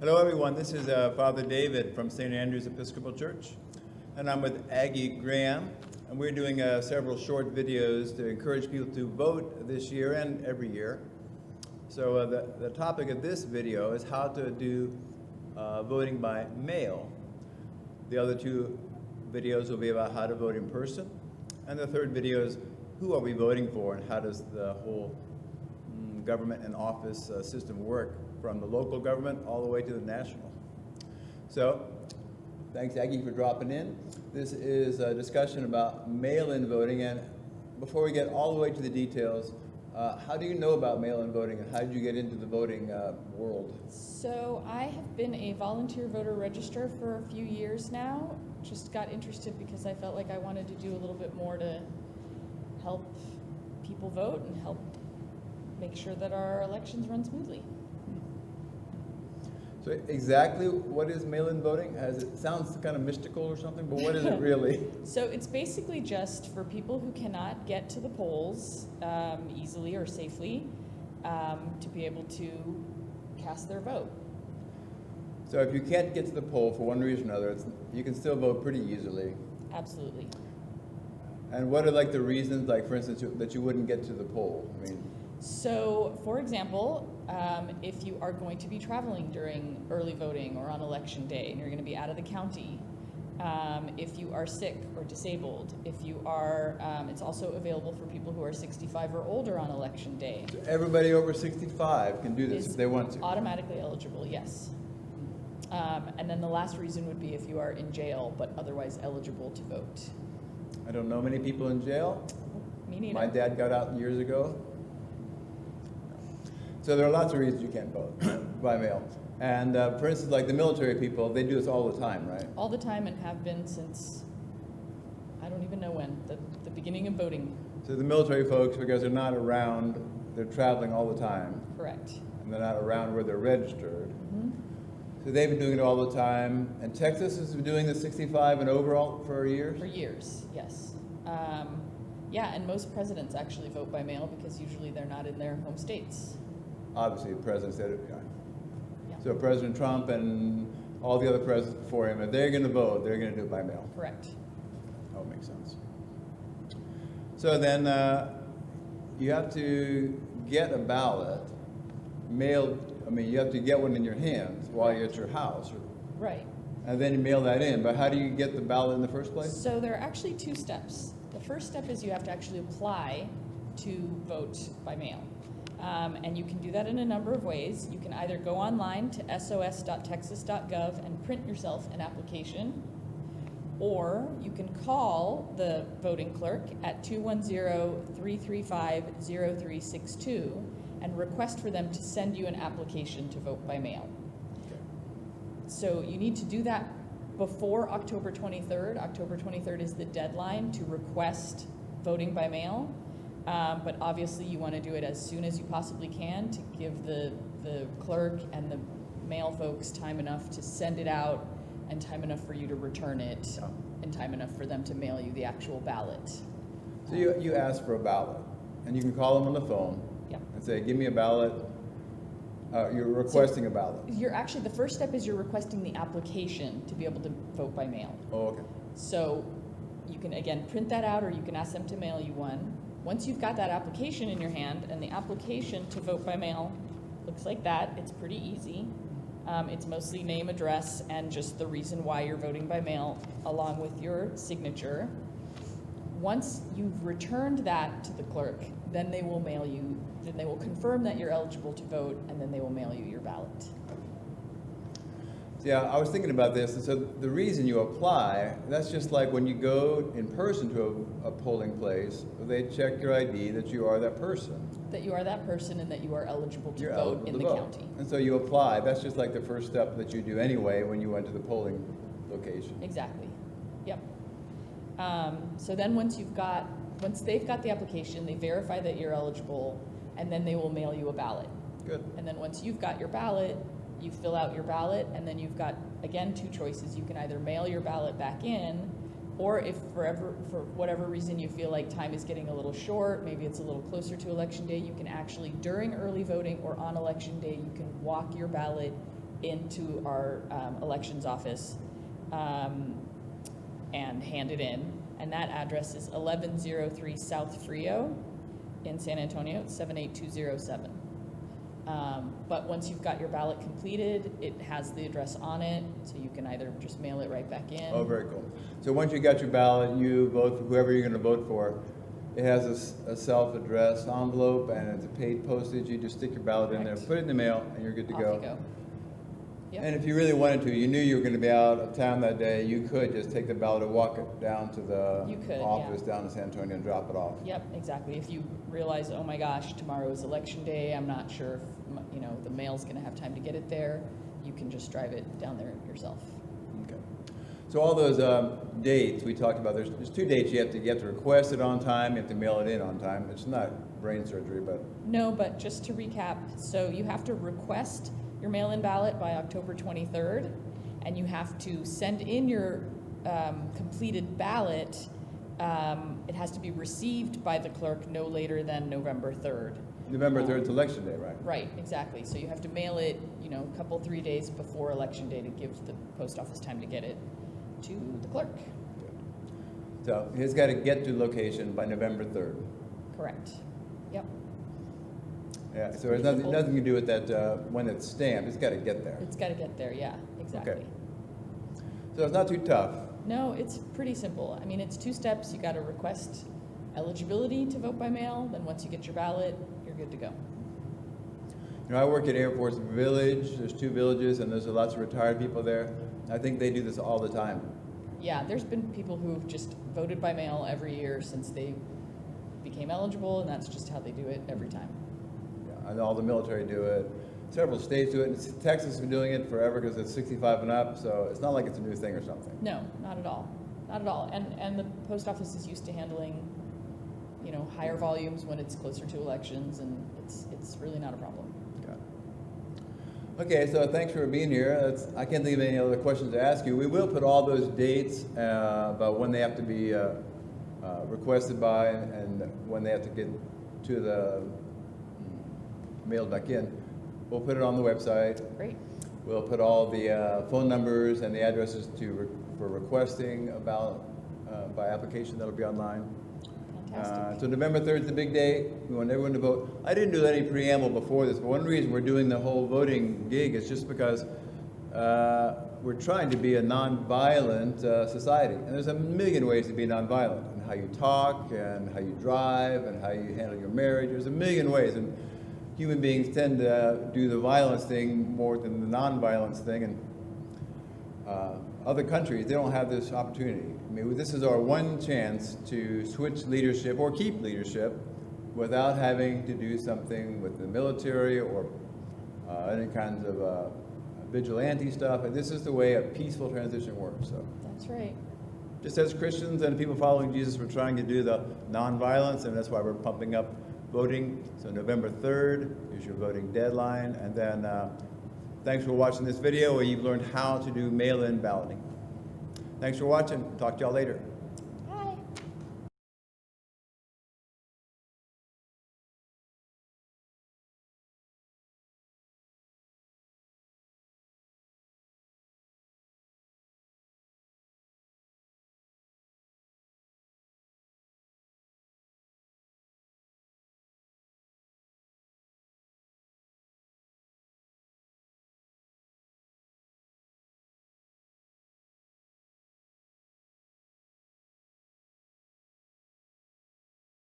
Hello everyone, this is Father David from St. Andrew's Episcopal Church, and I'm with Aggie Graham, and we're doing several short videos to encourage people to vote this year and every year. So the topic of this video is how to do voting by mail. The other two videos will be about how to vote in person, and the third video is who are we voting for and how does the whole government and office system work from the local government all the way to the national. So, thanks Aggie for dropping in. This is a discussion about mail-in voting, and before we get all the way to the details, how do you know about mail-in voting and how did you get into the voting world? So I have been a volunteer voter registrar for a few years now. Just got interested because I felt like I wanted to do a little bit more to help people vote and help make sure that our elections run smoothly. So exactly what is mail-in voting? It sounds kind of mystical or something, but what is it really? So it's basically just for people who cannot get to the polls easily or safely to be able to cast their vote. So if you can't get to the poll for one reason or another, you can still vote pretty easily. Absolutely. And what are like the reasons, like for instance, that you wouldn't get to the poll? I mean, so, for example, if you are going to be traveling during early voting or on election day and you're going to be out of the county, if you are sick or disabled, if you are, it's also available for people who are 65 or older on election day. So everybody over 65 can do this if they want to? Automatically eligible, yes. And then the last reason would be if you are in jail but otherwise eligible to vote. I don't know many people in jail. Me neither. My dad got out years ago. So there are lots of reasons you can't vote by mail. And for instance, like the military people, they do this all the time, right? All the time, and have been since, I don't even know when, the beginning of voting. So the military folks, because they're not around, they're traveling all the time. Correct. And they're not around where they're registered. Mm-hmm. So they've been doing it all the time. And Texas has been doing the 65 and over all for years? For years, yes. Yeah, and most presidents actually vote by mail because usually they're not in their home states. Obviously, the president said it. Yeah. So President Trump and all the other presidents before him, if they're going to vote, they're going to do it by mail. Correct. Oh, makes sense. So then you have to get a ballot mailed. I mean, you have to get one in your hands while you're at your house. Right. And then you mail that in. But how do you get the ballot in the first place? So there are actually two steps. The first step is you have to actually apply to vote by mail. And you can do that in a number of ways. You can either go online to sos.texas.gov and print yourself an application, or you can call the voting clerk at 210-335-0362 and request for them to send you an application to vote by mail. Okay. So you need to do that before October 23rd. October 23rd is the deadline to request voting by mail. But obviously you want to do it as soon as you possibly can to give the clerk and the mail folks time enough to send it out and time enough for you to return it and time enough for them to mail you the actual ballot. So you ask for a ballot, and you can call them on the phone and say, give me a ballot. You're requesting a ballot. You're actually, the first step is you're requesting the application to be able to vote by mail. Oh, okay. So you can, again, print that out, or you can ask them to mail you one. Once you've got that application in your hand, and the application to vote by mail looks like that, it's pretty easy. It's mostly name, address, and just the reason why you're voting by mail, along with your signature. Once you've returned that to the clerk, then they will mail you, then they will confirm that you're eligible to vote, and then they will mail you your ballot. Yeah, I was thinking about this, and so the reason you apply, that's just like when you go in person to a polling place, they check your ID that you are that person. That you are that person and that you are eligible to You're vote eligible in to the vote. county. And so you apply. That's just like the first step that you do anyway when you went to the polling location. Exactly. Yep. So then once they've got the application, they verify that you're eligible, and then they will mail you a ballot. Good. And then once you've got your ballot, you fill out your ballot, and then you've got, again, two choices. You can either mail your ballot back in, or if for whatever reason you feel like time is getting a little short, maybe it's a little closer to election day, you can actually, during early voting or on election day, you can walk your ballot into our elections office and hand it in. And that address is 1103 South Frio in San Antonio. It's 78207. But once you've got your ballot completed, it has the address on it, so you can either just mail it right back in. Oh, very cool. So once you got your ballot, you vote for whoever you're going to vote for. It has a self-addressed envelope and it's a paid postage. You just stick your ballot in there, Correct. put it in the mail, and you're good to Off go. you go. Yep. And if you really wanted to, you knew you were going to be out of town that day, you could just take the ballot and walk it down to the You could, office yeah. down in San Antonio and drop it off. Yep, exactly. If you realize, oh my gosh, tomorrow is election day, I'm not sure if the mail's going to have time to get it there, you can just drive it down there yourself. Okay. So all those dates we talked about, there's 2 dates you have to request it on time, you have to mail it in on time. It's not brain surgery, but No, but just to recap, so you have to request your mail-in ballot by October 23rd, and you have to send in your completed ballot. It has to be received by the clerk no later than November 3rd. November 3rd is election day, right? Right, exactly. So you have to mail it, a couple, 3 days before election day to give the post office time to get it to the clerk. So he's got to get to location by November 3rd. Correct. Yep. Yeah, so pretty there's simple. nothing to do with that when it's stamped. It's got to get there. It's got to get there, yeah, exactly. So it's not too tough. No, it's pretty simple. I mean, it's 2 steps. You got to request eligibility to vote by mail. Then once you get your ballot, you're good to go. I work at Air Force Village. There's 2 villages, and there's lots of retired people there. I think they do this all the time. Yeah, there's been people who've just voted by mail every year since they became eligible, and that's just how they do it every time. Yeah, and all the military do it. Several states do it. And Texas has been doing it forever because it's 65 and up, so it's not like it's a new thing or something. No, not at all. Not at all. And the post office is used to handling, higher volumes when it's closer to elections, and it's really not a problem. Okay, so thanks for being here. I can't think of any other questions to ask you. We will put all those dates about when they have to be requested by and when they have to get to the mailed back in. We'll put it on the website. Great. We'll put all the phone numbers and the addresses for requesting about by application. That'll be online. Fantastic. So November 3rd is the big day. We want everyone to vote. I didn't do any preamble before this, but one reason we're doing the whole voting gig is just because we're trying to be a nonviolent society. And there's a million ways to be nonviolent, and how you talk, and how you drive, and how you handle your marriage. There's a million ways. And human beings tend to do the violence thing more than the nonviolence thing. And other countries, they don't have this opportunity. I mean, this is our one chance to switch leadership or keep leadership without having to do something with the military or any kinds of vigilante stuff. And this is the way a peaceful transition works. So, That's right. just as Christians and people following Jesus, we're trying to do the nonviolence, and that's why we're pumping up voting. So November 3rd is your voting deadline. And then thanks for watching this video where you've learned how to do mail-in balloting. Thanks for watching. Talk to y'all later.